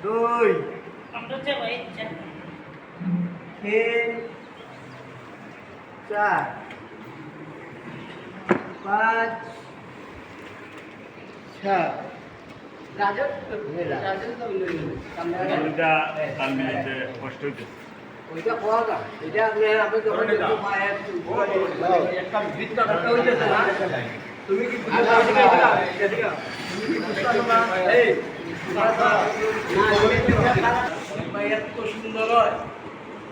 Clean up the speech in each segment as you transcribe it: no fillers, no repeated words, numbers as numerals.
দুই আমরা যে ভাই তিন চার পাঁচ ছয় রাজত ওইটা তাল মিলাইতে কষ্ট হইতেছে। ওইটা পাওয়া যায় এটা আপনি যখন একটু পায়ে একটা বৃত্ত কাটতে হইতেছে না তুমি কি এই এত সুন্দর হয়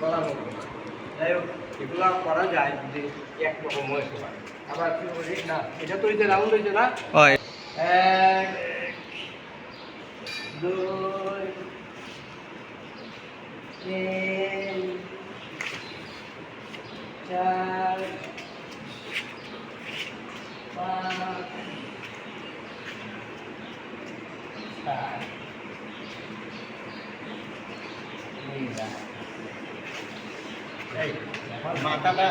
বলার মতো না। যাই হোক এগুলা করা যায় যদি একরকম হয়েছে আবার কি বলি না এটা তো হইতে রাউন্ড হয়েছে না এক দুই তিন চার পাঁচ ছয় মাথাটা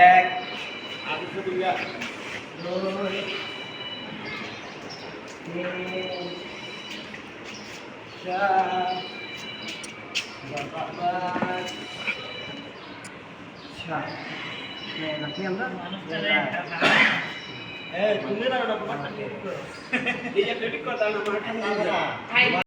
এক আগে শুধু ইয়া দুই তিন চার পাঁচ ছয় আপনি আমরা মানুষটারে তুমি না এই যে ক্রেডিট কার্ড দাও না